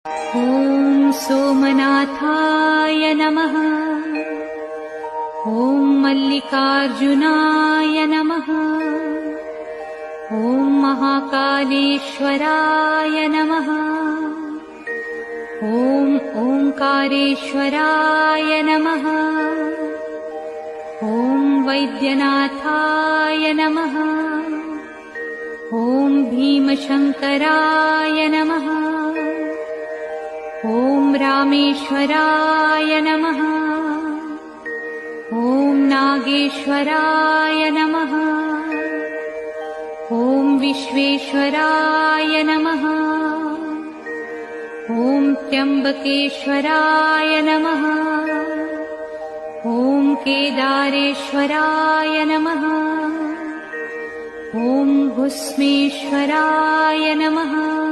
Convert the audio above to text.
ॐ सोमनाथाय नमः। ॐ मल्लिकार्जुनाय नमः। ॐ महाकालेश्वराय नमः। ॐ ओंकारेश्वराय नमः। ॐ वैद्यनाथाय नमः। ॐ भीमशंकराय नमः। ॐ रामेश्वराय नमः। ॐ नागेश्वराय नमः। ॐ विश्वेश्वराय नमः। ॐ त्र्यंबकेश्वराय नमः। ॐ केदारेश्वराय नमः। ॐ भुस्मेश्वराय नमः।